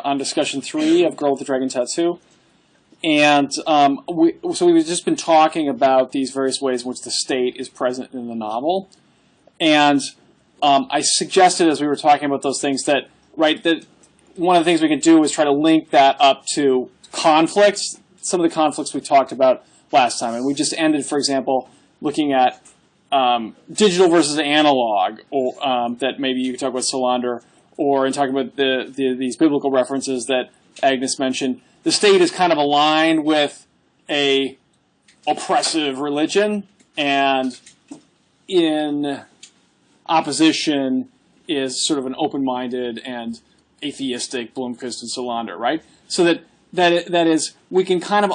on discussion 3 of Girl with the Dragon Tattoo. And we've just been talking about these various ways in which the state is present in the novel. And I suggested as we were talking about those things that one of the things we can do is try to link that up to conflicts, some of the conflicts we talked about last time. And we just ended, for example, looking at digital versus analog, or that maybe you could talk about Solander, or in talking about these biblical references that Agnes mentioned. The state is kind of aligned with a oppressive religion, and in opposition is sort of an open-minded and atheistic Blomquist and Solander, right? So that is, we can kind of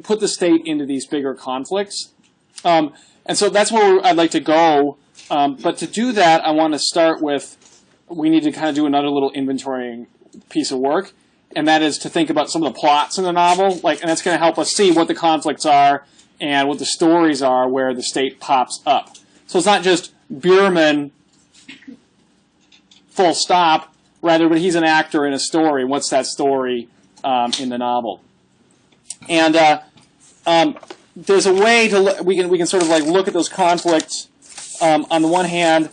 put the state into these bigger conflicts. And so that's where I'd like to go. But to do that, I want to start with, we need to kind of do another little inventorying piece of work. And that is to think about some of the plots in the novel, and that's going to help us see what the conflicts are and what the stories are where the state pops up. So it's not just Bierman, full stop, rather, but he's an actor in a story. What's that story in the novel? And there's a way to we can sort of look at those conflicts on the one hand,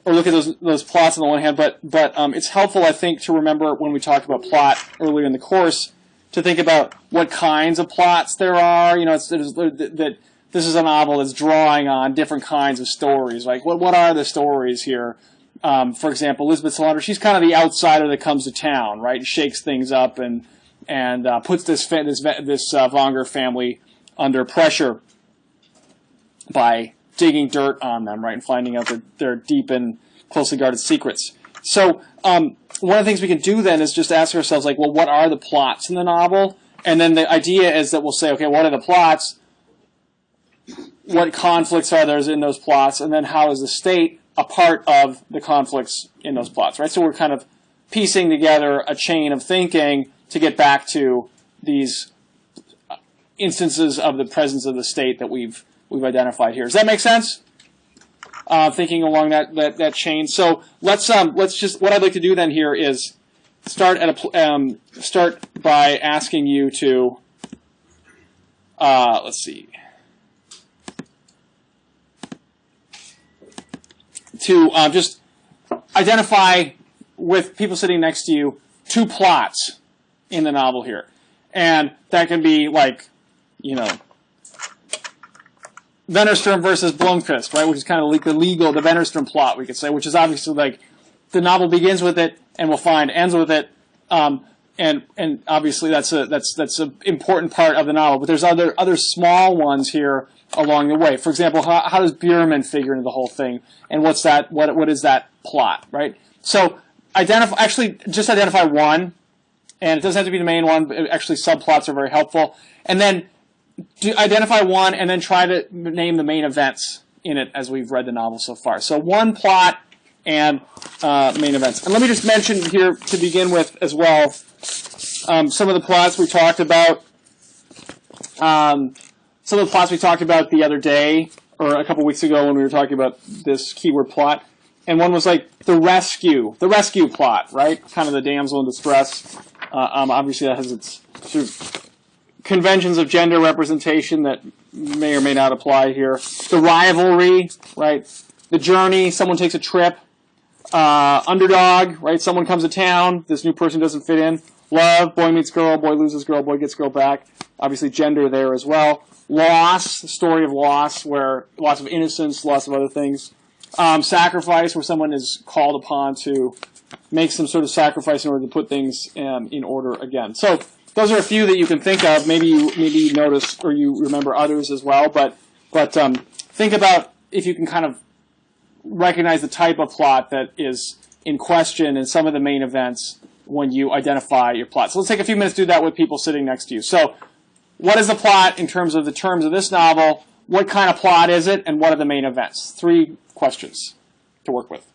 or look at those plots on the one hand, but it's helpful, I think, to remember when we talked about plot earlier in the course, to think about what kinds of plots there are. That this is a novel that's drawing on different kinds of stories. Like, what are the stories here? For example, Elizabeth Solander, she's kind of the outsider that comes to town, right? Shakes things up and puts this Vonger family under pressure by digging dirt on them, right, and finding out their deep and closely guarded secrets. So one of the things we can do then is just ask ourselves, well, what are the plots in the novel? And then the idea is that we'll say, okay, what are the plots? What conflicts are there in those plots? And then how is the state a part of the conflicts in those plots, right? So we're kind of piecing together a chain of thinking to get back to these instances of the presence of the state that we've identified here. Does that make sense? Thinking along that chain. So let's just, what I'd like to do then here is start by asking you to let's see, to just identify with people sitting next to you 2 plots in the novel here, and that can be Wennerstrom versus Blomquist, right? Which is kind of like the Wennerstrom plot, we could say, which is obviously the novel begins with it, and we'll find ends with it, and obviously that's an important part of the novel. But there's other small ones here along the way. For example, how does Bierman figure into the whole thing, and what is that plot, right? So just identify one, and it doesn't have to be the main one. But actually, subplots are very helpful, and then identify one, and then try to name the main events in it as we've read the novel so far. So one plot and main events. And let me just mention here to begin with as well some of the plots we talked about. Some of the plots we talked about the other day, or a couple weeks ago when we were talking about this keyword plot. And one was the rescue plot, right? Kind of the damsel in distress. Obviously that has its sort of conventions of gender representation that may or may not apply here. The rivalry, right? The journey, someone takes a trip. Underdog, right? Someone comes to town, this new person doesn't fit in. Love, boy meets girl, boy loses girl, boy gets girl back. Obviously gender there as well. Loss, the story of loss, where loss of innocence, loss of other things. Sacrifice, where someone is called upon to make some sort of sacrifice in order to put things in order again. So those are a few that you can think of. Maybe you notice or you remember others as well. But think about if you can kind of recognize the type of plot that is in question in some of the main events when you identify your plot. So let's take a few minutes to do that with people sitting next to you. So what is the plot in terms of the terms of this novel? What kind of plot is it? And what are the main events? 3 questions to work with.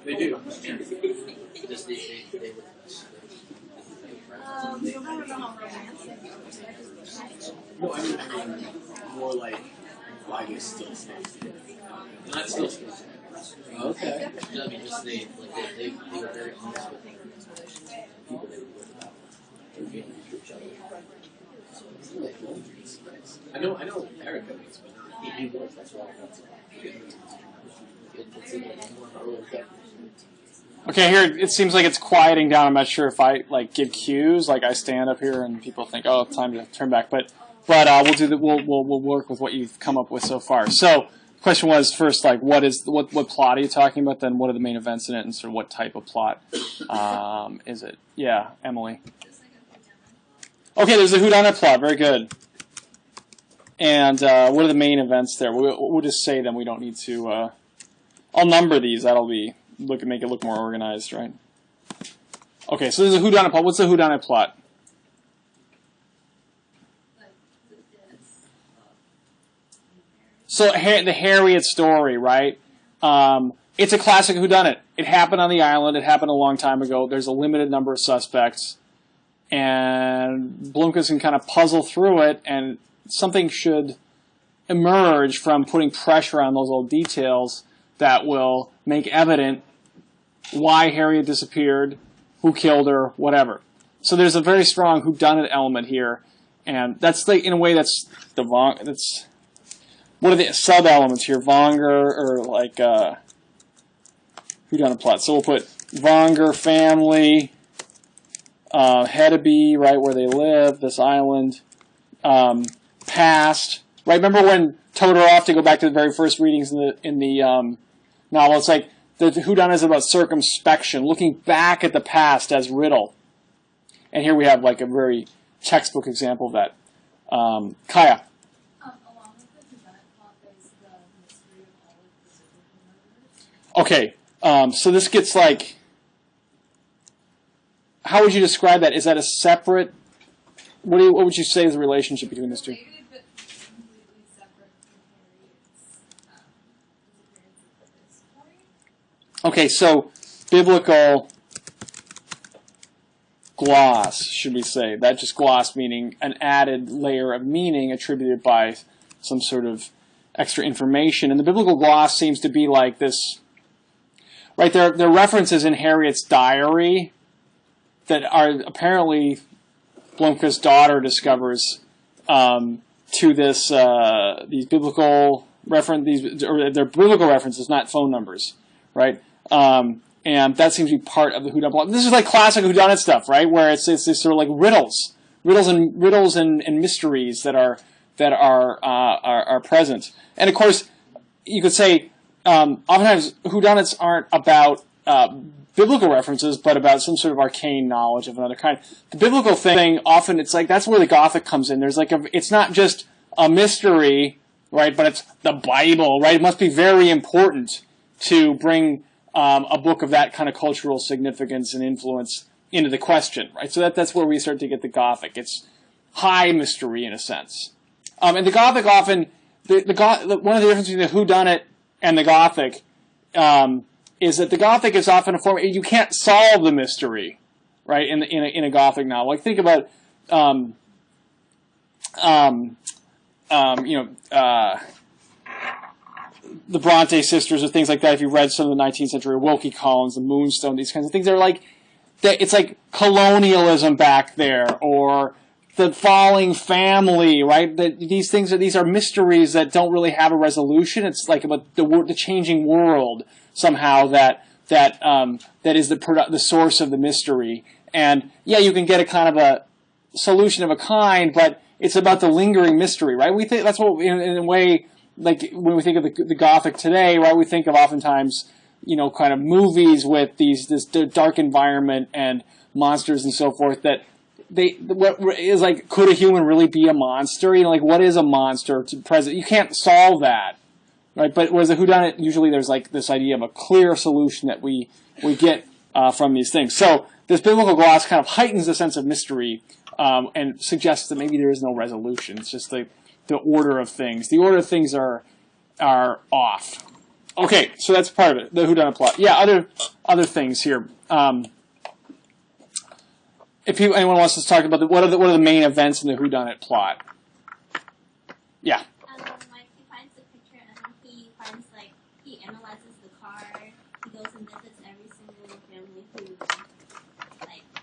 They do. No, I mean more like why they still stay. Not still stay. Okay. I mean, just they were very honest with people they were with about each other. I know Erica is, but not He was. That's why I got to. It's even more of a real depth. Okay, here it seems like it's quieting down. I'm not sure if I like give cues, like I stand up here and people think, "Oh, time to turn back." But we'll do the we'll work with what you've come up with so far. So, the question was first, like, what plot are you talking about? Then, what are the main events in it, and sort of what type of plot is it? Yeah, Emily. Okay, there's a whodunit plot. Very good. And what are the main events there? We'll just say them. We don't need to. I'll number these. That'll be make it look more organized, right? Okay, so there's a whodunit plot. What's the whodunit plot? So the Harriet story, right? It's a classic whodunit. It happened on the island. It happened a long time ago. There's a limited number of suspects, and Blomkvist can kind of puzzle through it, and something should emerge from putting pressure on those old details that will make evident why Harriet disappeared, who killed her, whatever. So there's a very strong whodunit element here, and that's like in a way that's what are the sub elements here? Vonger or like whodunit plot. So we'll put Vonger family, Hedeby, right where they live, this island, past. Right, remember when Todorov, to go back to the very first readings in the novel, it's like the whodunit is about circumspection, looking back at the past as riddle. And here we have like a very textbook example of that. Kaya. Along with the whodunit plot, there's the mystery of all of the biblical murders. Okay, so this gets like, how would you describe that? Is that a separate? What would you say is the relationship between these two? Related, but completely separate from Harriet's disappearance at this point. Okay, so biblical gloss, should we say? That just gloss meaning an added layer of meaning attributed by some sort of extra information. And the biblical gloss seems to be like this, right? There are references in Harriet's diary that are apparently Blomkvist's daughter discovers to this these biblical they're biblical references, not phone numbers, right? And that seems to be part of the whodunit plot. This is like classic whodunit stuff, right? Where it's sort of like riddles and mysteries that are present. And of course, you could say oftentimes whodunits aren't about biblical references, but about some sort of arcane knowledge of another kind. The biblical thing, often it's like, that's where the Gothic comes in. There's like it's not just a mystery, right, but it's the Bible, right? It must be very important to bring a book of that kind of cultural significance and influence into the question, right? So that's where we start to get the Gothic. It's high mystery in a sense. And the Gothic often, one of the differences between the whodunit and the Gothic is that the Gothic is often a form, you can't solve the mystery, right, in a Gothic novel. Like think about, the Bronte sisters or things like that. If you read some of the 19th century, Wilkie Collins, the Moonstone, these kinds of things, they're like, it's like colonialism back there, or the falling family, right? These are mysteries that don't really have a resolution. It's like about the changing world somehow that is the source of the mystery. And yeah, you can get a kind of a solution of a kind, but it's about the lingering mystery, right? We think that's what, in a way, like when we think of the Gothic today, right? We think of oftentimes, kind of movies with this dark environment and monsters and so forth. That what is like, could a human really be a monster? Like what is a monster to present? You can't solve that, right? But whereas a whodunit, usually there's like this idea of a clear solution that we get from these things. So this biblical gloss kind of heightens the sense of mystery and suggests that maybe there is no resolution. It's just the order of things. The order of things are off. Okay, so that's part of it, the whodunit plot. Yeah, other things here. If anyone wants to talk about what are the main events in the whodunit plot? Yeah. Like he finds the picture and then he finds he analyzes the car. He goes and visits every single family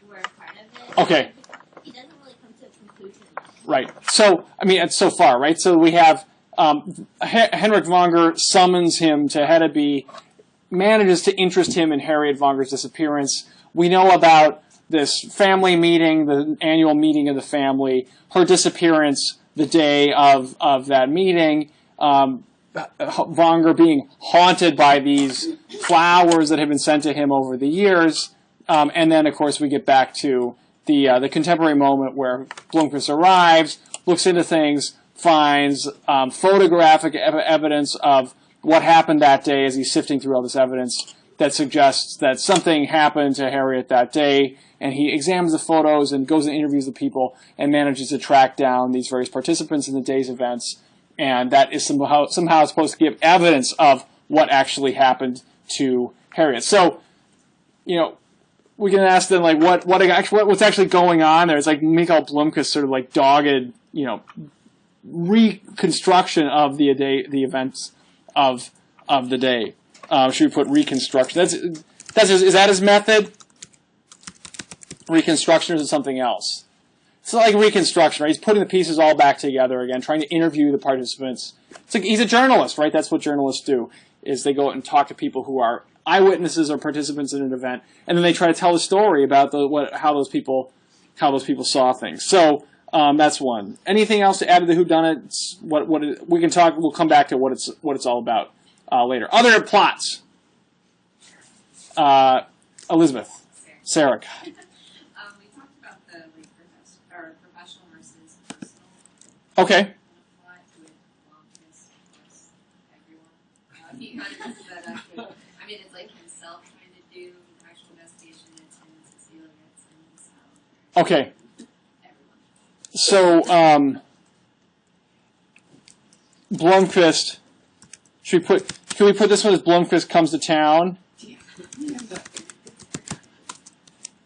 who were a part of it. Okay. He doesn't really come to a conclusion. Right. So it's so far, right? So we have Henrik Wonger summons him to Hedeby, manages to interest him in Harriet Vonger's disappearance. We know about this family meeting, the annual meeting of the family, her disappearance the day of that meeting, Wonger being haunted by these flowers that have been sent to him over the years, and then, of course, we get back to the contemporary moment where Blomkvist arrives, looks into things, finds photographic evidence of what happened that day as he's sifting through all this evidence that suggests that something happened to Harriet that day, and he examines the photos and goes and interviews the people and manages to track down these various participants in the day's events, and that is somehow supposed to give evidence of what actually happened to Harriet. So, we can ask them what's actually going on there. It's like Mikael Blomkvist sort of dogged, reconstruction of the events of the day. Should we put reconstruction? Is that his method? Reconstruction, or is it something else? It's like reconstruction, right? He's putting the pieces all back together again, trying to interview the participants. It's like he's a journalist, right? That's what journalists do, is they go out and talk to people who are eyewitnesses or participants in an event, and then they try to tell a story about how those people saw things. So that's one. Anything else to add to the whodunit? We can talk. We'll come back to what it's all about later. Other plots. Elizabeth, Sarah. We talked about the professional versus personal. Okay. Plot with Blomkvist, of course, everyone. He kind of does that actually. I mean, it's like himself trying to do an actual investigation. It's him, Cecilia, it's him, Sal. Okay. Everyone. So, Blomkvist. Can we put this one as Blomkvist comes to town?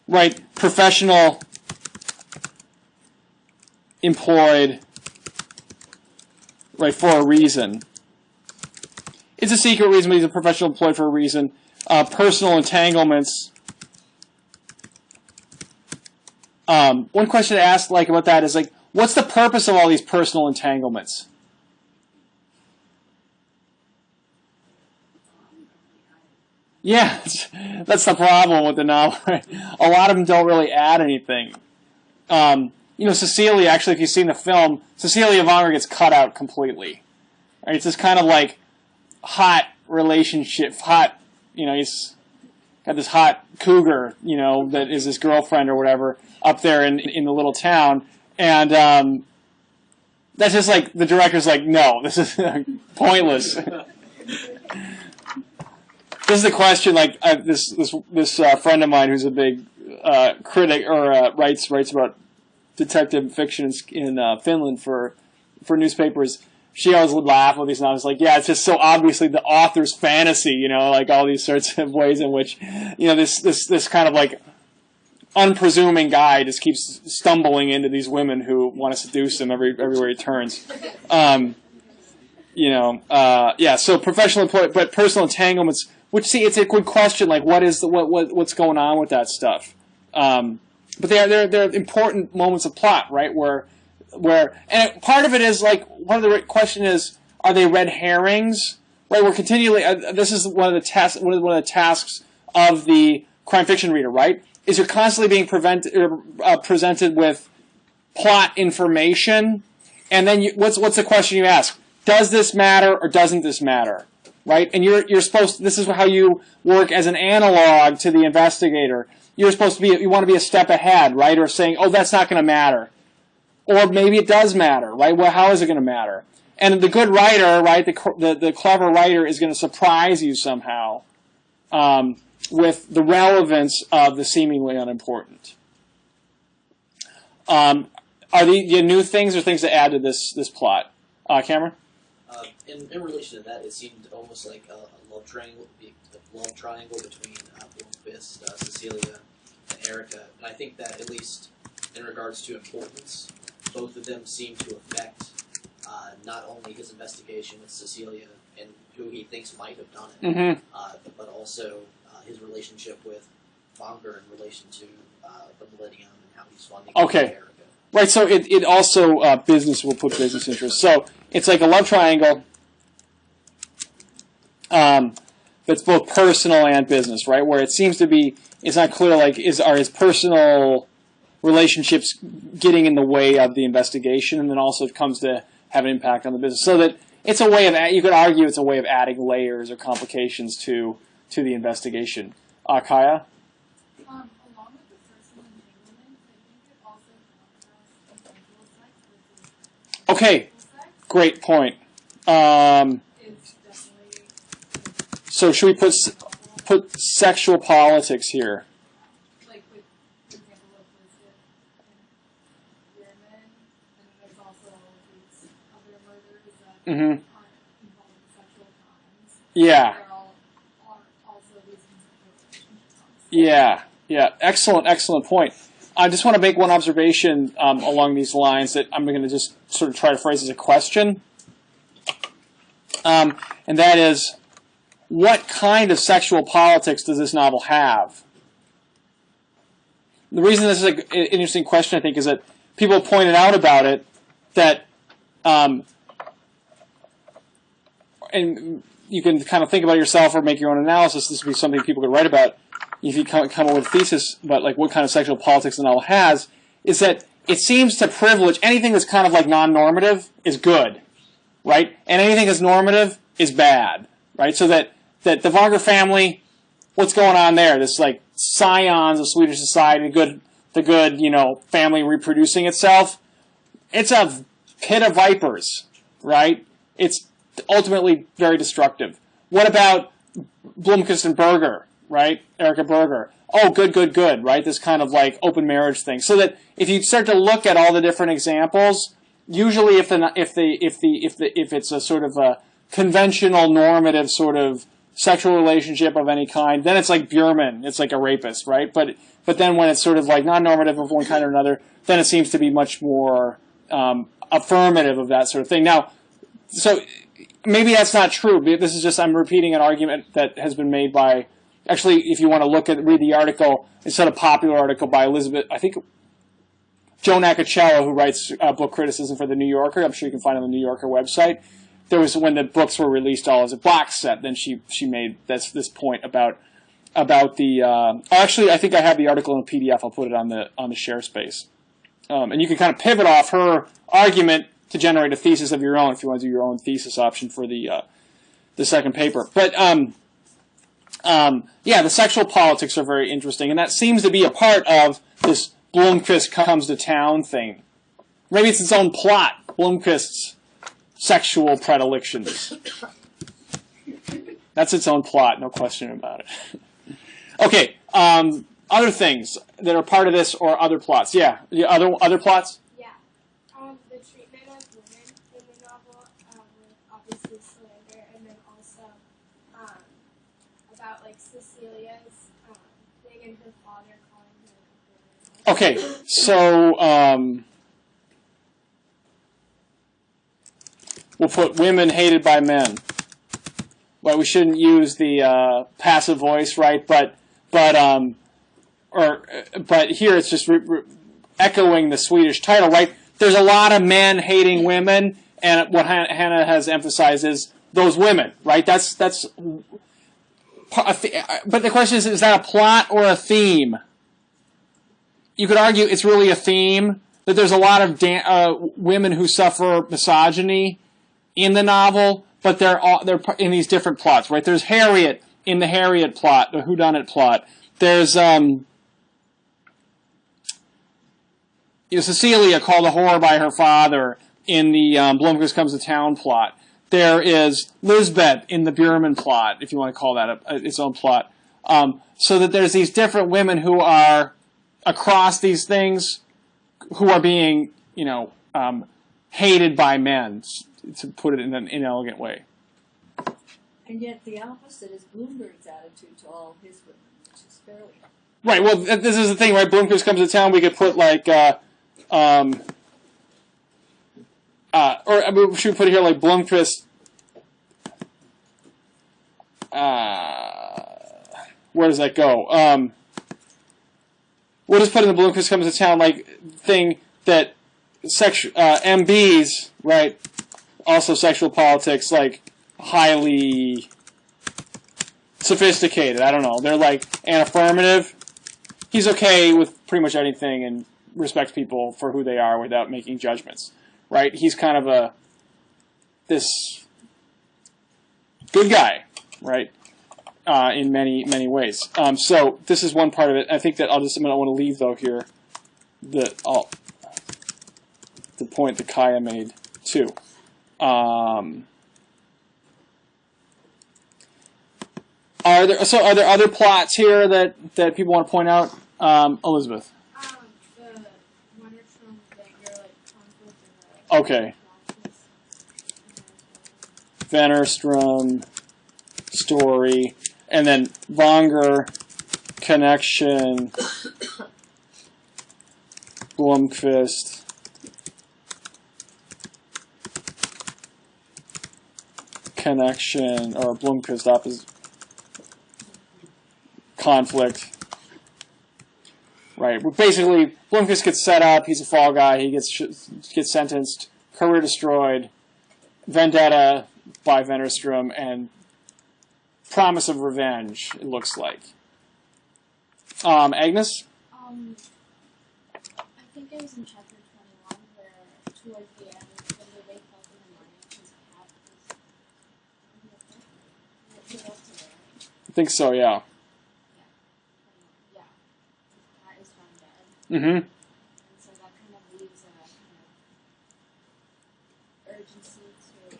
Right, professional, employed, right, for a reason. It's a secret reason, but he's a professional employed for a reason. Personal entanglements. One question to ask about that is what's the purpose of all these personal entanglements? Yeah, that's the problem with the novel. Right? A lot of them don't really add anything. Cecilia, actually, if you've seen the film, Cecilia Wonger gets cut out completely. Right? It's this kind of hot relationship, he's got this hot cougar, that is his girlfriend or whatever, up there in the little town. And that's just the director's no, this is pointless. this is the question. Like this friend of mine who's a big critic or writes about detective fiction in Finland for newspapers. She always would laugh with these novels, like, yeah, it's just so obviously the author's fantasy, you know, like all these sorts of ways in which, you know, this kind of like unpresuming guy just keeps stumbling into these women who want to seduce him everywhere he turns. Yeah. So professional employment, but personal entanglements. Which, see, it's a good question. Like, what's going on with that stuff? But they're important moments of plot, right? And part of it is like one of the question is, are they red herrings? Right? We're continually. This is one of the tasks of the crime fiction reader, right? Is you're constantly being presented with plot information, and then what's the question you ask? Does this matter or doesn't this matter? Right? And you're supposed to, this is how you work as an analog to the investigator. You're supposed to you want to be a step ahead, right? Or saying, oh, that's not going to matter. Or maybe it does matter, right? Well, how is it going to matter? And the good writer, right, the clever writer is going to surprise you somehow with the relevance of the seemingly unimportant. Are the new things or things to add to this plot? Cameron? In relation to that, it seemed almost like a love triangle between Blomkvist, Cecilia, and Erica. And I think that, at least in regards to importance, both of them seem to affect not only his investigation with Cecilia and who he thinks might have done it, but also his relationship with Vonker in relation to the Millennium and how he's funding Erica. Right, so it also, business will put business interests. So it's like a love triangle that's both personal and business, right? Where it seems to be, it's not clear, like, are his personal relationships getting in the way of the investigation, and then also it comes to have an impact on the business. So that it's a way of, you could argue it's a way of adding layers or complications to the investigation. Kaya? Along with the personal entanglements, I think it also contrasts consensual sex versus Okay, sex. great point. It's definitely So should we put sexual politics here? like with, for example, with Lisbeth and Yearman, and then there's also these other murders that aren't involved in sexual crimes. Yeah. They're all are also these consensual relationships. Yeah. Excellent point. I just want to make one observation along these lines that I'm going to just sort of try to phrase as a question. And that is, what kind of sexual politics does this novel have? The reason this is an interesting question, I think, is that people pointed out about it that, and you can kind of think about it yourself or make your own analysis. This would be something people could write about if you come up with a thesis about like what kind of sexual politics the novel has, is that it seems to privilege anything that's kind of like non-normative is good, right? And anything that's normative is bad, right? So that the Vonker family, what's going on there? This like scions of Swedish society, the good, family reproducing itself. It's a pit of vipers, right? It's ultimately very destructive. What about Blomkvist and Berger, right? Erica Berger. Oh, good, right? This kind of like open marriage thing. So that if you start to look at all the different examples, usually if it's a sort of a conventional normative sort of sexual relationship of any kind, then it's like Bjurman. It's like a rapist, right? But then when it's sort of like non-normative of one kind or another, then it seems to be much more affirmative of that sort of thing. Now, so maybe that's not true. This is just, I'm repeating an argument that has been made by, actually, if you want to read the article, it's a popular article by Elizabeth, I think, Joan Acocella, who writes book criticism for The New Yorker. I'm sure you can find it on the New Yorker website. There was, when the books were released all as a box set, then she made this point about the, actually, I think I have the article in PDF. I'll put it on the share space. And you can kind of pivot off her argument to generate a thesis of your own if you want to do your own thesis option for the second paper. But yeah, the sexual politics are very interesting, and that seems to be a part of this Blomkvist comes to town thing. Maybe it's its own plot, Blomkvist's sexual predilections. That's its own plot, no question about it. Okay, other things that are part of this or other plots. Yeah, other plots? Yeah. The treatment of women in the novel, with obviously slander, and then also about like Cecilia's thing and her father calling her. Okay, so we'll put women hated by men. Well, we shouldn't use the passive voice, right? But here it's just echoing the Swedish title, right? There's a lot of men hating women, and what Hannah has emphasized is those women, right? That's. But the question is that a plot or a theme? You could argue it's really a theme, that there's a lot of women who suffer misogyny in the novel, but they're in these different plots, right? There's Harriet in the Harriet plot, the whodunit plot. There's Cecilia called a whore by her father in the Blomkvist Comes to Town plot. There is Lisbeth in the Bjurman plot, if you want to call that its own plot. So that there's these different women who are across these things, who are being, hated by men, to put it in an inelegant way. And yet the opposite is Bloomberg's attitude to all his women, which is fairly... Right, well, this is the thing, right? Blomkvist Comes to Town, we could put, like, should we put it here, like, Blomkvist... where does that go? We'll just put in the Blomkvist Comes to Town, like, thing that MBs, right, also sexual politics, like, highly sophisticated. I don't know. They're, like, an affirmative. He's okay with pretty much anything and respects people for who they are without making judgments, right? He's kind of this good guy, right, in many ways. So this is one part of it. I think that I want to leave, though, here the point that Kaya made, too. Are there other plots here that people want to point out? Elizabeth. The Wennerstrom Wenger conflict and Okay. Wennerstrom story, and then Wonger connection, Blomkvist. Connection, or Blomkvist opposite conflict. Right. Basically, Blomkvist gets set up. He's a fall guy. He gets sentenced. Career destroyed. Vendetta by Wennerstrom, and promise of revenge, it looks like. Agnes? I think it was in chapter 21 where towards the end, when they wake up in the morning, his cat is up to there. I think so, yeah. Yeah. His cat is found dead. Mm-hmm. And so that kind of leaves a kind of urgency to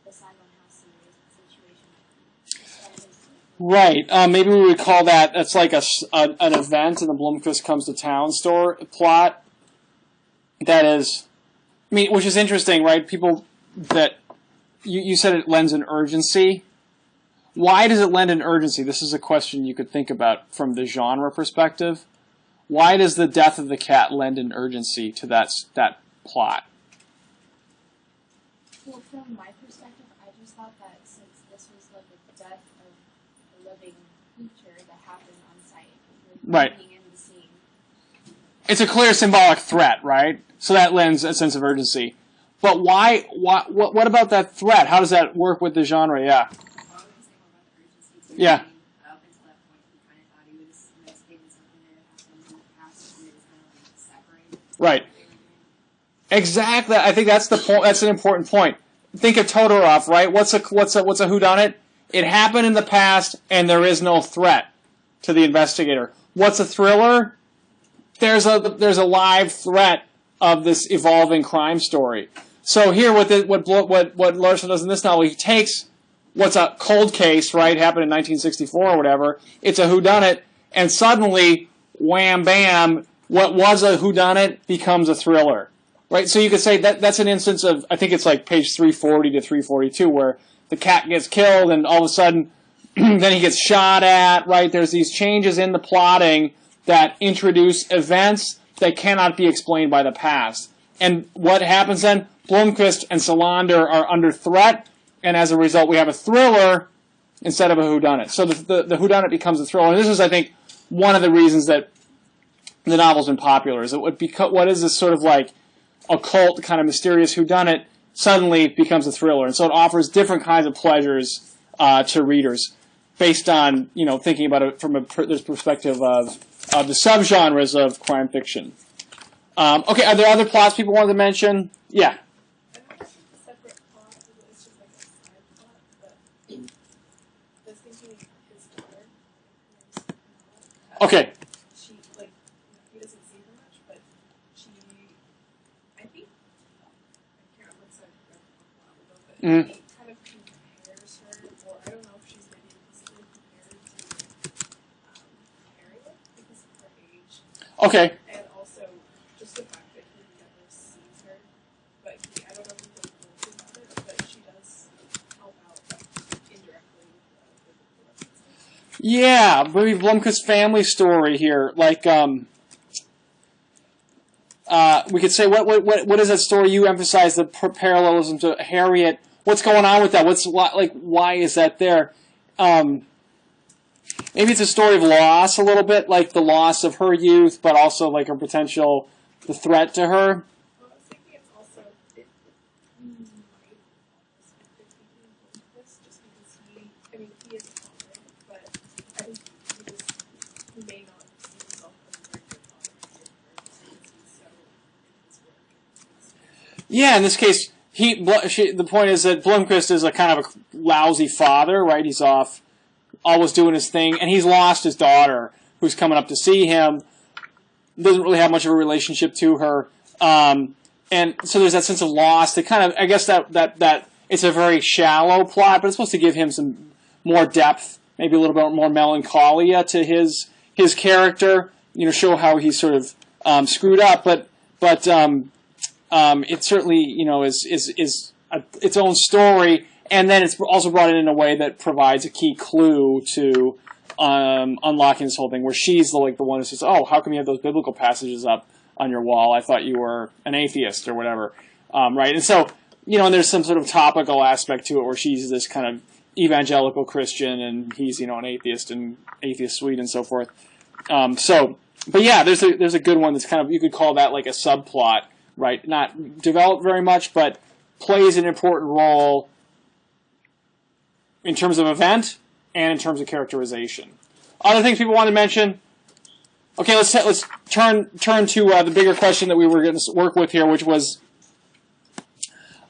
decide on how serious the situation might be. Right. Maybe we would call that's like an event in the Blomkvist Comes to Town plot. That is, which is interesting, right? People that, you said it lends an urgency. Why does it lend an urgency? This is a question you could think about from the genre perspective. Why does the death of the cat lend an urgency to that plot? Well, from my perspective, I just thought that since this was like the death of a living creature that happened on site, Right. being in the scene. It's a clear symbolic threat, right? So that lends a sense of urgency. But why? What about that threat? How does that work with the genre? Yeah. Yeah. Up until that point, he kind of thought he was investigating something that had happened in the past, and it was kind of like separated. Right. Exactly. I think that's the point. That's an important point. Think of Todorov, right? What's a whodunit? It happened in the past, and there is no threat to the investigator. What's a thriller? There's a live threat of this evolving crime story. So here, what Larsson does in this novel, he takes what's a cold case, right? Happened in 1964 or whatever. It's a whodunit, and suddenly, wham bam, what was a whodunit becomes a thriller, right? So you could say that's an instance of, I think it's like page 340 to 342, where the cat gets killed, and all of a sudden, then he gets shot at, right? There's these changes in the plotting that introduce events that cannot be explained by the past. And what happens then? Blomkvist and Solander are under threat, and as a result, we have a thriller instead of a whodunit. So the whodunit becomes a thriller. And this is, I think, one of the reasons that the novel's been popular, is that what is this sort of like occult, kind of mysterious whodunit suddenly becomes a thriller. And so it offers different kinds of pleasures to readers based on, thinking about it from this perspective of the subgenres of crime fiction. Okay, are there other plots people wanted to mention? Yeah. Separate plot, it's just like a side plot, but I was thinking his daughter. Okay. She, he doesn't see her much, but she, I think, I can't remember exactly a while ago, but he kind of compares her, or I don't know if she's maybe implicitly compared to Harriet because of her age. Okay. And also, just the fact that he never sees her, but I don't know if he feels guilty about it, but she does help out indirectly with the references. Yeah, maybe Blomkvist's family story here. Like, we could say, what is that story? You emphasize the parallelism to Harriet. What's going on with that? Why is that there? Maybe it's a story of loss a little bit, like the loss of her youth, but also like a potential, the threat to her. Well, I was thinking it's also, it might almost be 50 this, just because he is a father, but I think he may not see himself as a very good father because he's so in his work. Yeah, in this case, the point is that Blomkvist is a kind of a lousy father, right? He's off, always doing his thing, and he's lost his daughter, who's coming up to see him. Doesn't really have much of a relationship to her, and so there's that sense of loss. That kind of, I guess that it's a very shallow plot, but it's supposed to give him some more depth, maybe a little bit more melancholia to his character. Show how he's sort of screwed up, but it certainly is its own story. And then it's also brought in a way that provides a key clue to unlocking this whole thing, where she's the one who says, "Oh, how come you have those biblical passages up on your wall? I thought you were an atheist or whatever." Right? And so, and there's some sort of topical aspect to it, where she's this kind of evangelical Christian, and he's an atheist and atheist Swede and so forth. But yeah, there's a good one that's kind of, you could call that like a subplot, right? Not developed very much, but plays an important role in terms of event and in terms of characterization. Other things people want to mention? Okay, let's turn to the bigger question that we were going to work with here, which was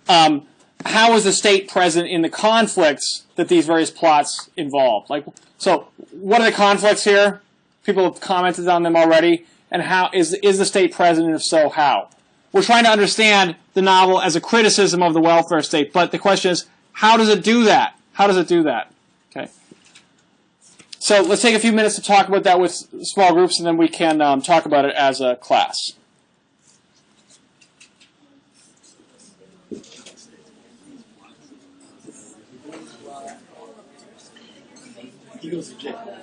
how is the state present in the conflicts that these various plots involve? So what are the conflicts here? People have commented on them already. And how is the state present, and if so, how? We're trying to understand the novel as a criticism of the welfare state, but the question is, how does it do that? How does it do that? Okay. So let's take a few minutes to talk about that with small groups, and then we can talk about it as a class. He goes to jail.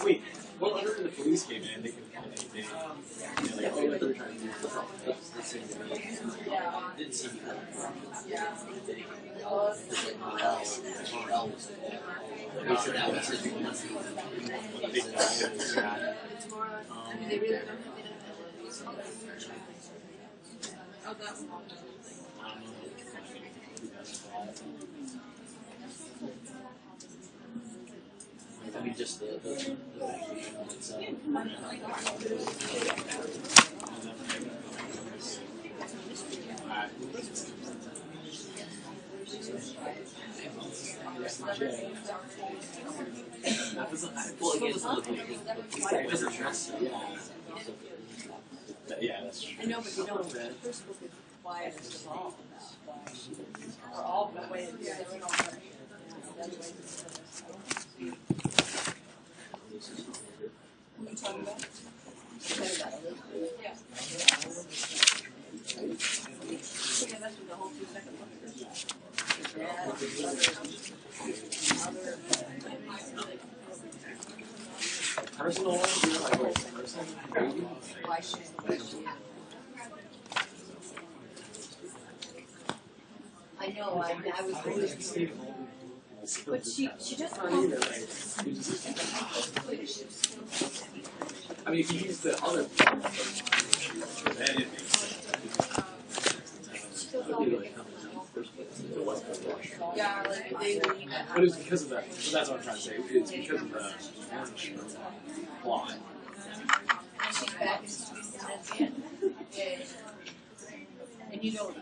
Wait, what other the police came in? They could kind of they're like, oh, they're trying to do Didn't see me. I mean, just the itself. That doesn't. Well, again, it doesn't necessarily. Yeah, that's true. I know, but you don't. The first book is quietest of all. Or all the way. What are you talking about? Yeah. Okay, that's the whole 2 second book. Personal ones, like personal. Why should I know, I was really. But she just. I mean, if you use the other. Then it makes sense. Yeah, like they leave it. But it's because of that. So that's what I'm trying to say. It's because of the plot. She's back in Swiss and that's it. Yeah. And you don't.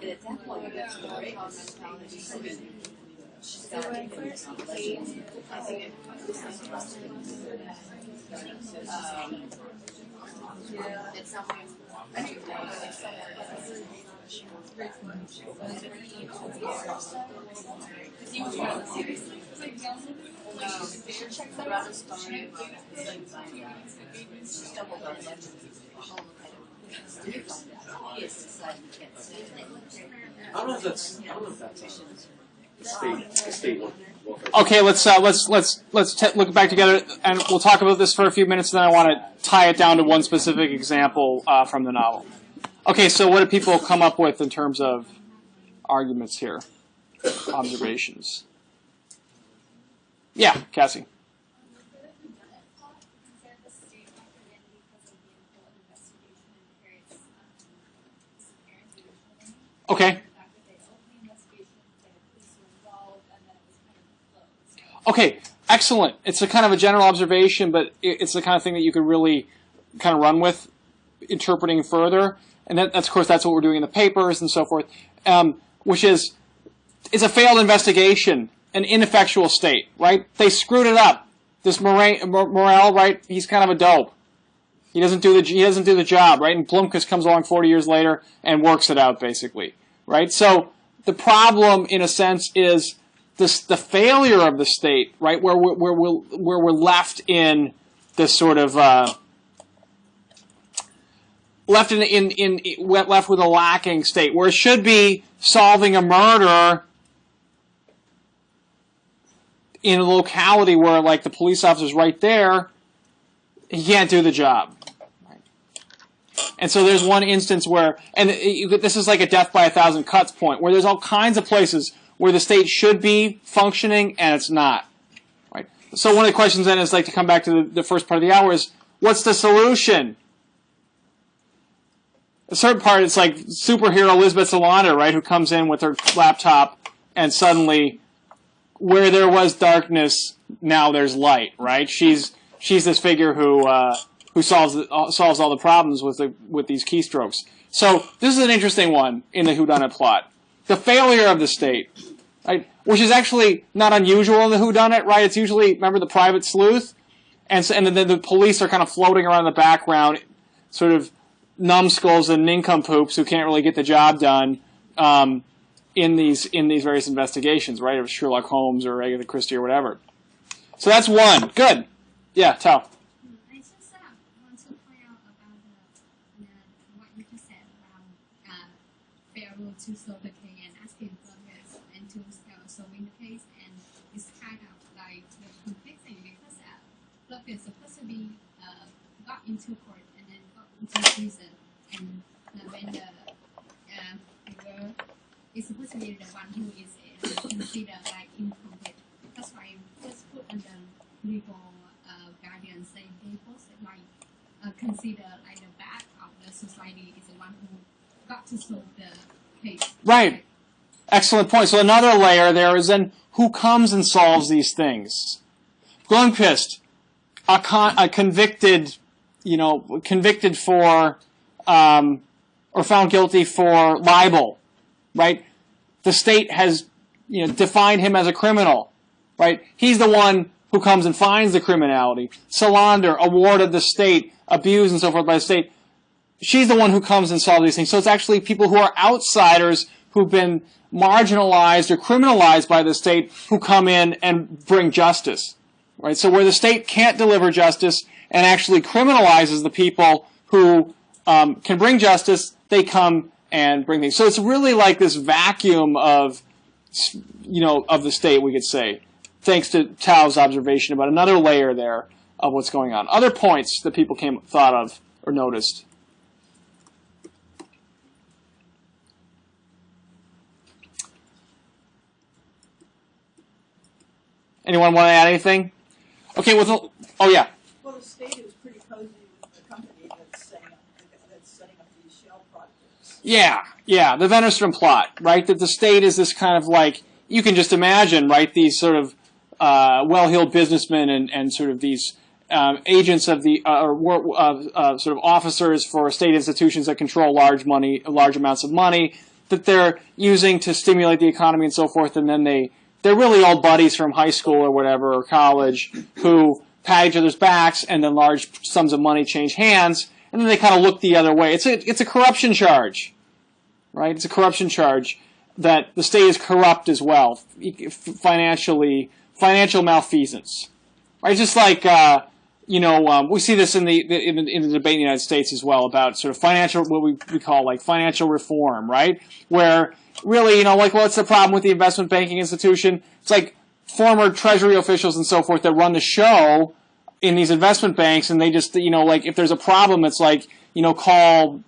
And at that point, you got some great mentality. She's got it. I think it's somewhere. I think it's somewhere. Because he was really serious. Rather started stumbled on a bunch of I don't know if that's the state one. Okay, let's look back together, and we'll talk about this for a few minutes. And then I want to tie it down to one specific example from the novel. Okay, so what do people come up with in terms of arguments here, observations? Yeah, Cassie. Okay. Okay, excellent. It's a kind of a general observation, but it's the kind of thing that you could really kind of run with, interpreting further. And that's, of course, that's what we're doing in the papers and so forth, which is, it's a failed investigation, an ineffectual state, right? They screwed it up. This Morel, right? He's kind of a dope. He doesn't do the job, right? And Blomkvist comes along 40 years later and works it out, basically, right? So the problem, in a sense, is the failure of the state, right? Where we're left in this sort of left with a lacking state, where it should be solving a murder in a locality where, like, the police officer's right there. He can't do the job. And so there's one instance where, and this is like a death by 1,000 cuts point, where there's all kinds of places where the state should be functioning and it's not. Right? So one of the questions then is, like, to come back to the first part of the hour, is what's the solution? The third part, it's like superhero Elizabeth Salander, right, who comes in with her laptop and suddenly, where there was darkness, now there's light, right? She's this figure who solves all the problems with these keystrokes. So this is an interesting one in the whodunit plot. The failure of the state, right? Which is actually not unusual in the whodunit, right? It's usually, remember, the private sleuth, and then the police are kind of floating around in the background, sort of numbskulls and nincompoops who can't really get the job done in these various investigations, right? Of Sherlock Holmes or Agatha Christie or whatever. So that's one. Good. Yeah, Tao. I just want to point out about what you just said about failure to solve the case and asking Blomkvist and to solving the case, and it's kind of like the complexity because Blomkvist is supposed to be got into court and then got into prison, and when the figure is supposed to be the one who is considered like incomplete. That's why just put under legal guardian say they both like consider like the back of the society is the one who got to solve the case. Right. Excellent point. So another layer there is then who comes and solves these things. Blomkvist, a convicted for or found guilty for libel, right? The state has, defined him as a criminal, right? He's the one who comes and finds the criminality. Solander, a ward of the state, abused and so forth by the state. She's the one who comes and solves these things. So it's actually people who are outsiders who've been marginalized or criminalized by the state who come in and bring justice, right? So where the state can't deliver justice and actually criminalizes the people who can bring justice, they come and bring things. So it's really like this vacuum of, of the state, we could say, thanks to Tao's observation about another layer there of what's going on. Other points that people thought of or noticed. Anyone want to add anything? Okay, oh yeah. Well, the state is pretty cozy with the company that's setting up these shell projects. Yeah, the Wennerstrom plot, right? That the state is this kind of like, you can just imagine, right? These sort of well-heeled businessmen and sort of these agents of the sort of officers for state institutions that control large amounts of money that they're using to stimulate the economy and so forth, and then they're really old buddies from high school or whatever, or college, who pat each other's backs, and then large sums of money change hands, and then they kind of look the other way. It's a corruption charge, right? It's a corruption charge that the state is corrupt as well, financial malfeasance, right? Just like we see this in the debate in the United States as well about sort of what we call like financial reform, right? Where really, what's the problem with the investment banking institution? It's like former Treasury officials and so forth that run the show in these investment banks, and they just, if there's a problem, it's like, call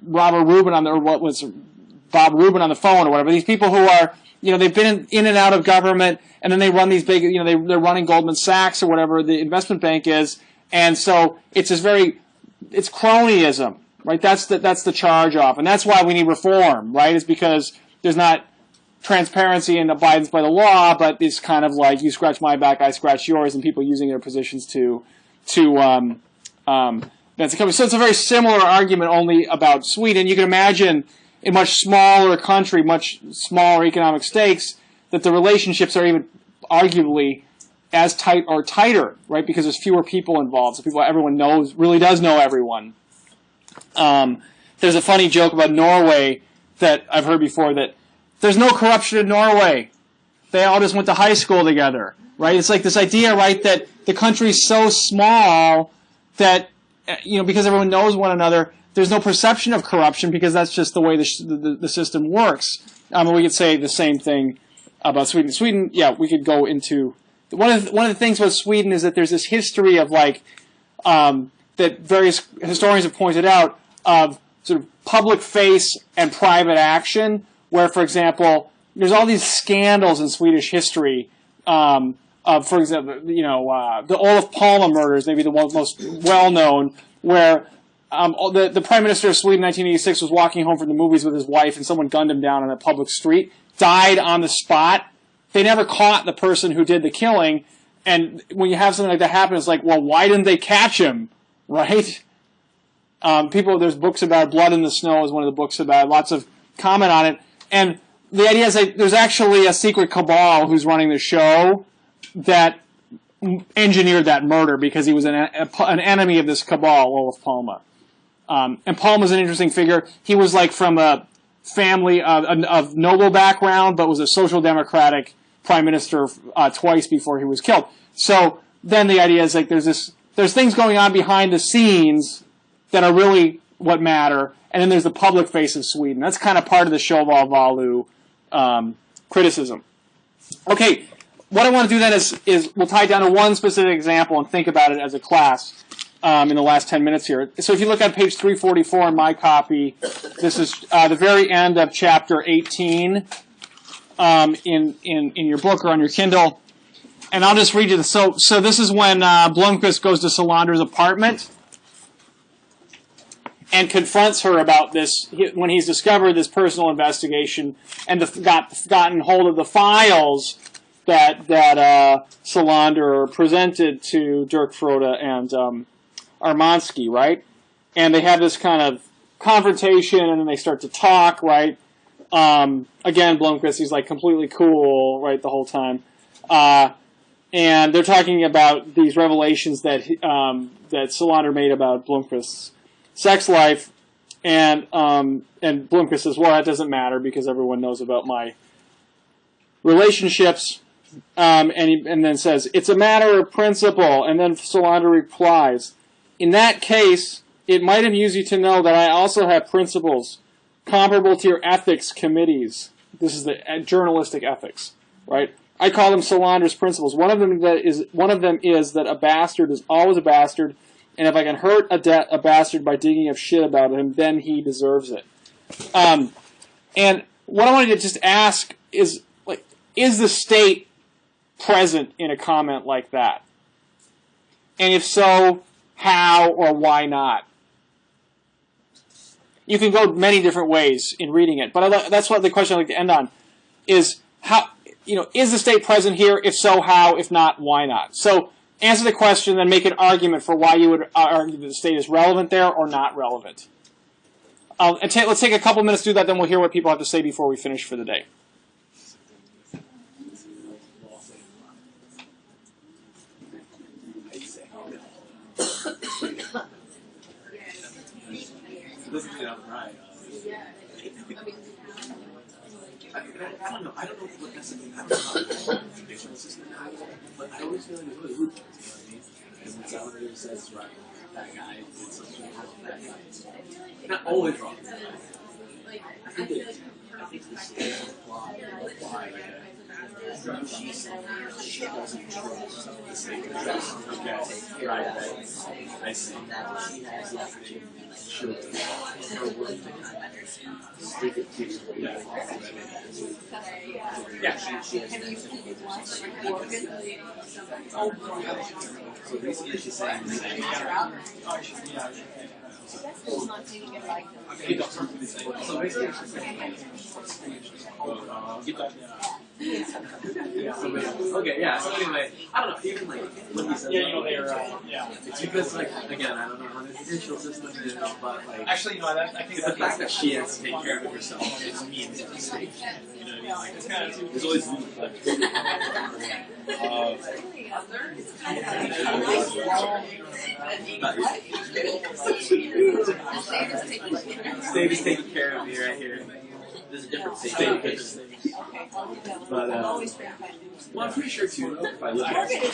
Bob Rubin on the phone or whatever. These people who are, they've been in and out of government, and then they run these big, they're running Goldman Sachs or whatever the investment bank is, and so it's it's cronyism. Right, that's the charge off, and that's why we need reform. Right, is because there's not transparency and abidance by the law, but it's kind of like you scratch my back, I scratch yours, and people using their positions that's a company. So it's a very similar argument, only about Sweden. You can imagine a much smaller country, much smaller economic stakes, that the relationships are even arguably as tight or tighter, right? Because there's fewer people involved, so everyone really does know everyone. There's a funny joke about Norway that I've heard before, that there's no corruption in Norway. They all just went to high school together, right? It's like this idea, right, that the country's so small that, because everyone knows one another, there's no perception of corruption because that's just the way the system works. We could say the same thing about Sweden. Sweden, yeah, we could go into one of the things about Sweden is that there's this history of that various historians have pointed out of sort of public face and private action, where, for example, there's all these scandals in Swedish history. For example, the Olof Palme murders, maybe the most well-known, where the Prime Minister of Sweden in 1986 was walking home from the movies with his wife, and someone gunned him down on a public street, died on the spot. They never caught the person who did the killing, and when you have something like that happen, it's like, well, why didn't they catch him, right? There's books about Blood in the Snow is one of the books about, lots of comment on it, and the idea is that there's actually a secret cabal who's running the show that engineered that murder because he was an enemy of this cabal, Olof Palme. And Palme is an interesting figure. He was like from a family of noble background, but was a social democratic prime minister twice before he was killed. So then the idea is like there's things going on behind the scenes that are really what matter, and then there's the public face of Sweden. That's kind of part of the Sjöwall-Wahlöö criticism. Okay, what I want to do then is we'll tie it down to one specific example and think about it as a class in the last 10 minutes here. So if you look on page 344 in my copy, this is the very end of chapter 18 in your book or on your Kindle. And I'll just read you this. So this is when Blomqvist goes to Solander's apartment and confronts her about this, when he's discovered this personal investigation and gotten hold of the files that Solander presented to Dirk Frode and Armansky, right? And they have this kind of confrontation, and then they start to talk, right? Again, Blomkvist, he's like completely cool, right, the whole time. And they're talking about these revelations that that Solander made about Blomkvist's sex life, and Blomkvist says, "Well, that doesn't matter because everyone knows about my relationships." And then says, "It's a matter of principle." And then Solander replies, "In that case, it might amuse you to know that I also have principles comparable to your ethics committees." This is the journalistic ethics, right? I call them Solander's principles. One of them is that a bastard is always a bastard, and if I can hurt a bastard by digging up shit about him, then he deserves it. And what I wanted to just ask is, like, is the state present in a comment like that? And if so, how or why not? You can go many different ways in reading it, but that's what the question I'd like to end on is how, is the state present here? If so, how? If not, why not? So answer the question, then make an argument for why you would argue that the state is relevant there or not relevant. Let's take a couple minutes to do that, then we'll hear what people have to say before we finish for the day. I don't know. I don't know what necessarily. I don't know how the judicial system is, but I always feel like it's really loopholes. You know what I mean? Because when someone says, "Right, that guy did something wrong," that guy, not always wrong. I think the state apply she doesn't trust the state. Okay, right. I see. She has the opportunity to show her work to kind of stick it to the yeah, she has so basically she's saying so basically she's saying okay, yeah, so anyway, I don't know, even like when he says it's because like again, I don't know how the judicial system is, but like Actually, no, I think the fact that she has to take care of it herself, it means it's a mistake. You know what I mean? Like, there's always State is taking care of me right here. There's a different state. But well, I'm pretty sure too. If I look at it, it'll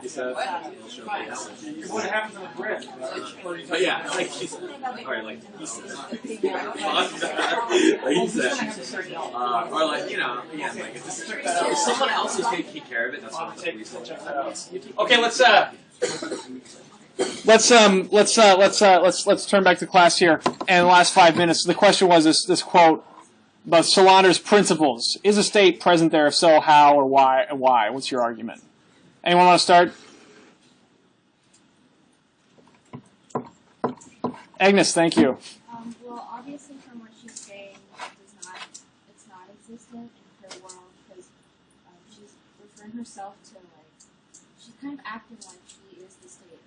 show me how. What happens in the bread? But yeah, like she said, or like he said, like he said, or like again, like if someone else is taking care of it, that's not the police. Okay, let's turn back to class here. And the last 5 minutes, the question was this quote about Solander's principles. Is the state present there? If so, how or why? And why? What's your argument? Anyone want to start? Agnes, thank you. Well, obviously, from what she's saying, it's not existent in her world because she's referring herself to she's kind of acting like she is the state.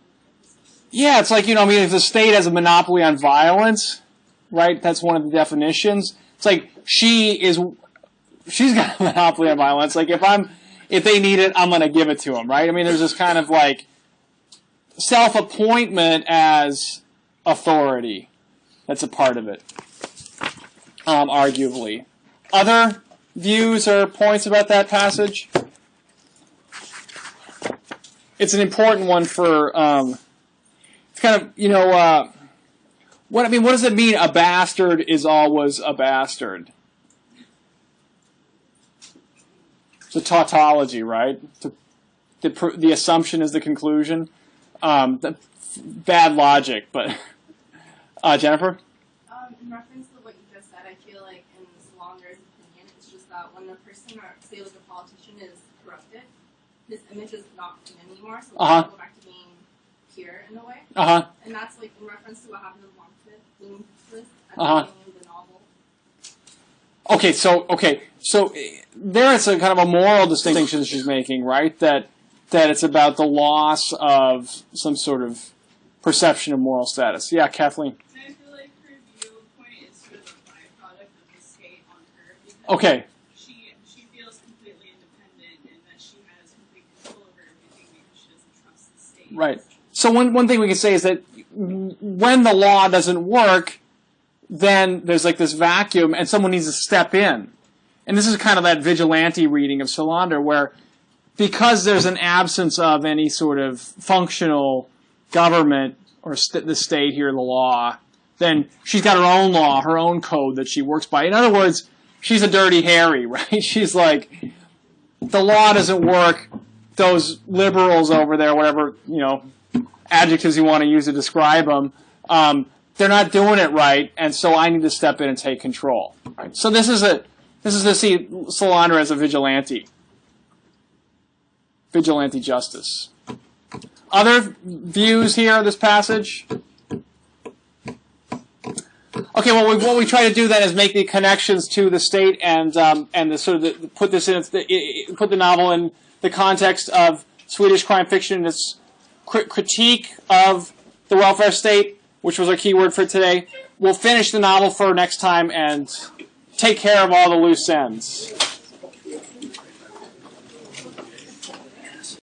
Yeah, it's like if the state has a monopoly on violence, right? That's one of the definitions. It's like she's got a monopoly on violence. Like if they need it, I'm going to give it to them, right? I mean, there's this kind of like self-appointment as authority that's a part of it, arguably. Other views or points about that passage? It's an important one for, it's kind of, what does it mean? A bastard is always a bastard. It's a tautology, right? The assumption is the conclusion. Bad logic, but Jennifer. In reference to what you just said, I feel like in Solander's opinion, it's just that when a person or say like a politician is corrupted, his image is not clean anymore, so they go back to being pure in a way. And that's like in reference to what happened with Blomkvist at the beginning of the novel. So there it's a kind of a moral distinction she's making, right? That it's about the loss of some sort of perception of moral status. Yeah, Kathleen. I feel like her view Okay. She feels completely independent and that she has complete control over everything because she doesn't trust the state. Right. So one thing we can say is that when the law doesn't work, then there's like this vacuum and someone needs to step in. And this is kind of that vigilante reading of Solander where because there's an absence of any sort of functional government or the state here, the law, then she's got her own law, her own code that she works by. In other words, she's a dirty Harry, right? She's like, the law doesn't work. Those liberals over there, whatever, adjectives you want to use to describe them, they're not doing it right, and so I need to step in and take control. Right? So this is to see Solander as a vigilante. Vigilante justice. Other views here of this passage? Okay, well, what we try to do then is make the connections to the state and the sort of put the novel in the context of Swedish crime fiction and its critique of the welfare state, which was our key word for today. We'll finish the novel for next time and take care of all the loose ends.